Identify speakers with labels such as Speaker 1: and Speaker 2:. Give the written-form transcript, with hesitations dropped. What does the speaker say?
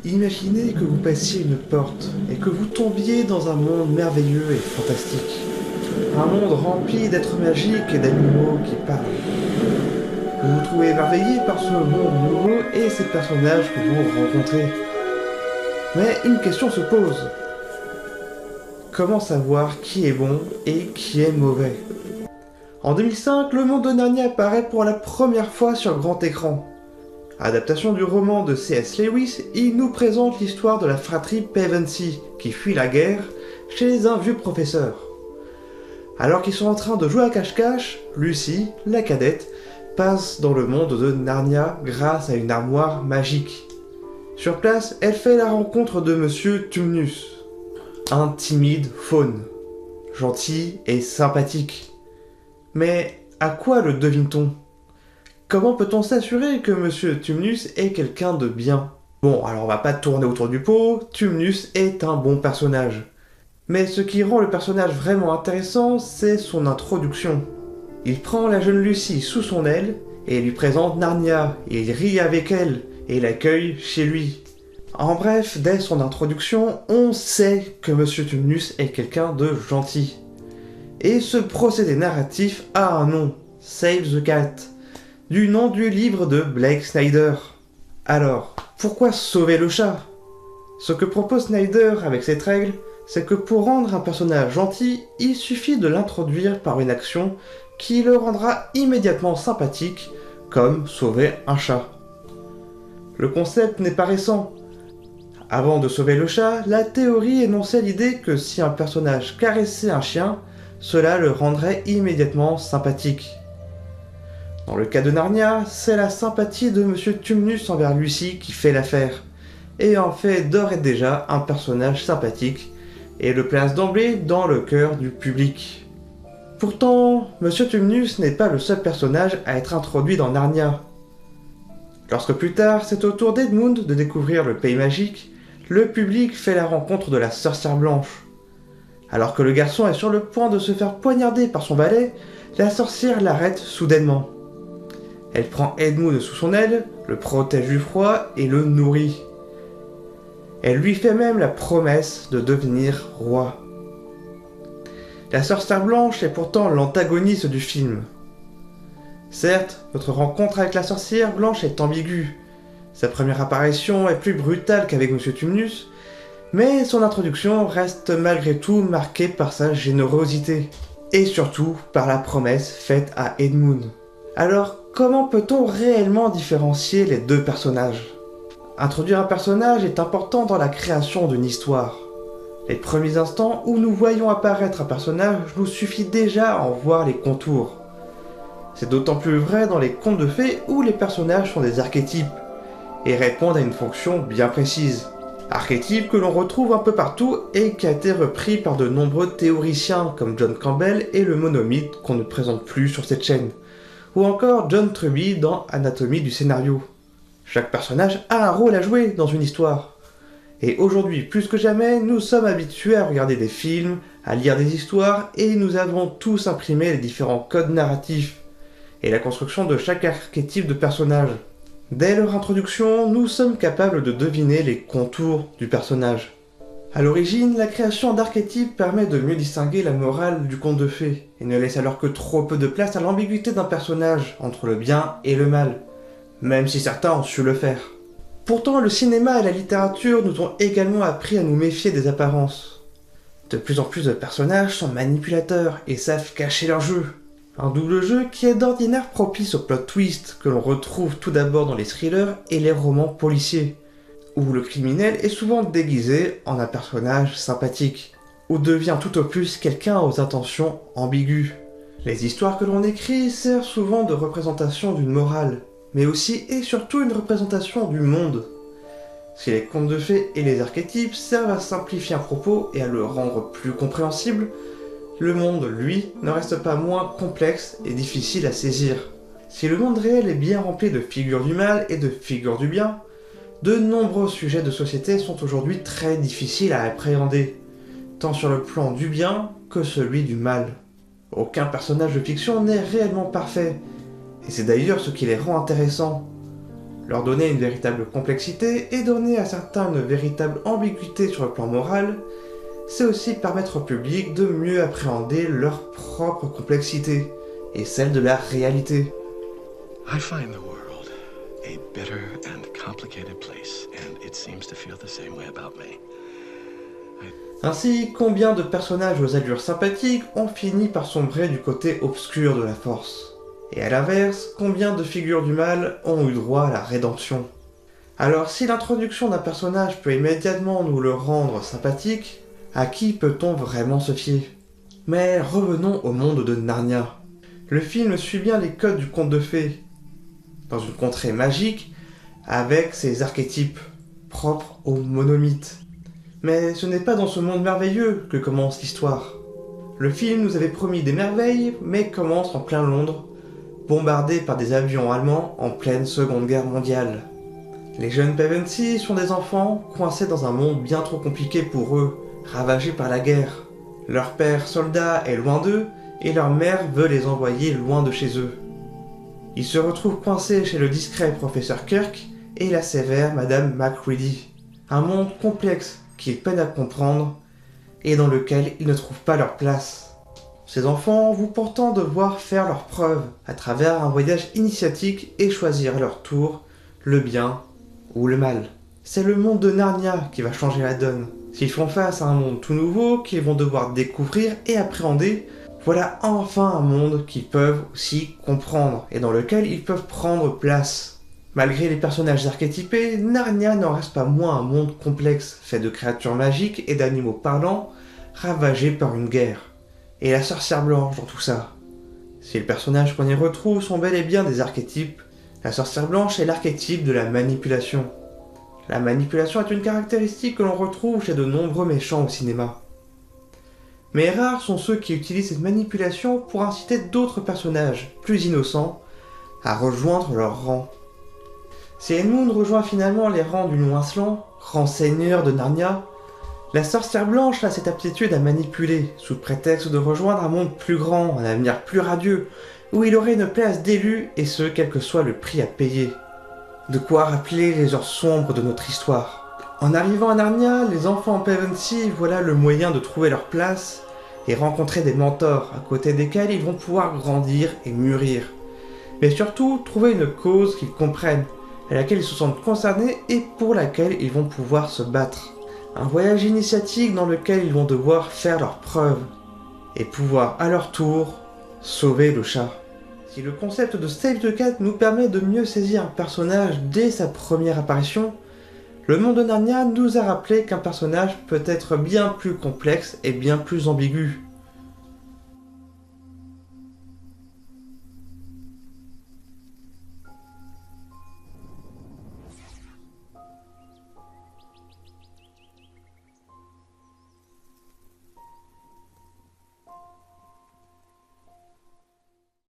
Speaker 1: Imaginez que vous passiez une porte et que vous tombiez dans un monde merveilleux et fantastique. Un monde rempli d'êtres magiques et d'animaux qui parlent. Vous vous trouvez émerveillé par ce monde nouveau et ces personnages que vous rencontrez. Mais une question se pose. Comment savoir qui est bon et qui est mauvais? En 2005, le monde de Narnia apparaît pour la première fois sur grand écran. Adaptation du roman de C.S. Lewis, il nous présente l'histoire de la fratrie Pevensie qui fuit la guerre chez un vieux professeur. Alors qu'ils sont en train de jouer à cache-cache, Lucy, la cadette, passe dans le monde de Narnia grâce à une armoire magique. Sur place, elle fait la rencontre de Monsieur Tumnus, un timide faune, gentil et sympathique. Mais à quoi le devine-t-on? Comment peut-on s'assurer que Monsieur Tumnus est quelqu'un de bien? Bon, alors on va pas tourner autour du pot, Tumnus est un bon personnage. Mais ce qui rend le personnage vraiment intéressant, c'est son introduction. Il prend la jeune Lucy sous son aile et lui présente Narnia, il rit avec elle et l'accueille chez lui. En bref, dès son introduction, on sait que Monsieur Tumnus est quelqu'un de gentil. Et ce procédé narratif a un nom, Save the Cat, du nom du livre de Blake Snyder. Alors, pourquoi sauver le chat? Ce que propose Snyder avec cette règle, c'est que pour rendre un personnage gentil, il suffit de l'introduire par une action qui le rendra immédiatement sympathique, comme sauver un chat. Le concept n'est pas récent. Avant de sauver le chat, la théorie énonçait l'idée que si un personnage caressait un chien, cela le rendrait immédiatement sympathique. Dans le cas de Narnia, c'est la sympathie de Monsieur Tumnus envers Lucy qui fait l'affaire, et en fait d'ores et déjà un personnage sympathique, et le place d'emblée dans le cœur du public. Pourtant, Monsieur Tumnus n'est pas le seul personnage à être introduit dans Narnia. Lorsque plus tard, c'est au tour d'Edmund de découvrir le pays magique, le public fait la rencontre de la sorcière blanche. Alors que le garçon est sur le point de se faire poignarder par son valet, la sorcière l'arrête soudainement. Elle prend Edmund sous son aile, le protège du froid et le nourrit. Elle lui fait même la promesse de devenir roi. La sorcière blanche est pourtant l'antagoniste du film. Certes, notre rencontre avec la sorcière blanche est ambiguë. Sa première apparition est plus brutale qu'avec Monsieur Tumnus, mais son introduction reste malgré tout marquée par sa générosité, et surtout par la promesse faite à Edmund. Alors, comment peut-on réellement différencier les deux personnages? Introduire un personnage est important dans la création d'une histoire. Les premiers instants où nous voyons apparaître un personnage nous suffit déjà à en voir les contours. C'est d'autant plus vrai dans les contes de fées où les personnages sont des archétypes et répondent à une fonction bien précise. Archétype que l'on retrouve un peu partout et qui a été repris par de nombreux théoriciens comme John Campbell et le monomythe qu'on ne présente plus sur cette chaîne, ou encore John Truby dans Anatomie du scénario. Chaque personnage a un rôle à jouer dans une histoire. Et aujourd'hui, plus que jamais, nous sommes habitués à regarder des films, à lire des histoires, et nous avons tous imprimé les différents codes narratifs et la construction de chaque archétype de personnage. Dès leur introduction, nous sommes capables de deviner les contours du personnage. A l'origine, la création d'archétypes permet de mieux distinguer la morale du conte de fées, et ne laisse alors que trop peu de place à l'ambiguïté d'un personnage entre le bien et le mal, même si certains ont su le faire. Pourtant, le cinéma et la littérature nous ont également appris à nous méfier des apparences. De plus en plus de personnages sont manipulateurs et savent cacher leur jeu. Un double jeu qui est d'ordinaire propice au plot twist que l'on retrouve tout d'abord dans les thrillers et les romans policiers, où le criminel est souvent déguisé en un personnage sympathique, ou devient tout au plus quelqu'un aux intentions ambiguës. Les histoires que l'on écrit servent souvent de représentation d'une morale, mais aussi et surtout une représentation du monde. Si les contes de fées et les archétypes servent à simplifier un propos et à le rendre plus compréhensible, le monde, lui, ne reste pas moins complexe et difficile à saisir. Si le monde réel est bien rempli de figures du mal et de figures du bien, de nombreux sujets de société sont aujourd'hui très difficiles à appréhender, tant sur le plan du bien que celui du mal. Aucun personnage de fiction n'est réellement parfait, et c'est d'ailleurs ce qui les rend intéressants. leur donner une véritable complexité et donner à certains une véritable ambiguïté sur le plan moral, c'est aussi permettre au public de mieux appréhender leur propre complexité et celle de la réalité.
Speaker 2: I find the world a bitter and complicated place, and it seems to feel the same way about me.
Speaker 1: Ainsi, combien de personnages aux allures sympathiques ont fini par sombrer du côté obscur de la force? Et à l'inverse, combien de figures du mal ont eu droit à la rédemption? Alors si l'introduction d'un personnage peut immédiatement nous le rendre sympathique, à qui peut-on vraiment se fier? Mais revenons au monde de Narnia. Le film suit bien les codes du conte de fées, dans une contrée magique, avec ses archétypes, propres aux monomythes. Mais ce n'est pas dans ce monde merveilleux que commence l'histoire. Le film nous avait promis des merveilles, mais commence en plein Londres, bombardé par des avions allemands en pleine Seconde Guerre mondiale. Les jeunes Pevensie sont des enfants coincés dans un monde bien trop compliqué pour eux, ravagés par la guerre. Leur père soldat est loin d'eux, et leur mère veut les envoyer loin de chez eux. Ils se retrouvent coincés chez le discret professeur Kirk et la sévère Madame Macready. Un monde complexe qu'ils peinent à comprendre et dans lequel ils ne trouvent pas leur place. Ces enfants vont pourtant devoir faire leurs preuves à travers un voyage initiatique et choisir à leur tour le bien ou le mal. C'est le monde de Narnia qui va changer la donne. S'ils font face à un monde tout nouveau qu'ils vont devoir découvrir et appréhender, voilà enfin un monde qu'ils peuvent aussi comprendre et dans lequel ils peuvent prendre place. Malgré les personnages archétypés, Narnia n'en reste pas moins un monde complexe, fait de créatures magiques et d'animaux parlants, ravagés par une guerre. Et la sorcière blanche dans tout ça. Si les personnages qu'on y retrouve sont bel et bien des archétypes, la sorcière blanche est l'archétype de la manipulation. La manipulation est une caractéristique que l'on retrouve chez de nombreux méchants au cinéma. Mais rares sont ceux qui utilisent cette manipulation pour inciter d'autres personnages, plus innocents, à rejoindre leur rang. Si Edmund rejoint finalement les rangs du Lion Insolent, grand seigneur de Narnia, la sorcière blanche a cette aptitude à manipuler, sous prétexte de rejoindre un monde plus grand, un avenir plus radieux, où il aurait une place d'élu, et ce, quel que soit le prix à payer. De quoi rappeler les heures sombres de notre histoire. En arrivant à Narnia, les enfants Pevensie voilà le moyen de trouver leur place et rencontrer des mentors à côté desquels ils vont pouvoir grandir et mûrir. Mais surtout, trouver une cause qu'ils comprennent, à laquelle ils se sentent concernés et pour laquelle ils vont pouvoir se battre. Un voyage initiatique dans lequel ils vont devoir faire leurs preuves et pouvoir à leur tour sauver le chat. Si le concept de Save the Cat nous permet de mieux saisir un personnage dès sa première apparition, le monde de Narnia nous a rappelé qu'un personnage peut être bien plus complexe et bien plus ambigu.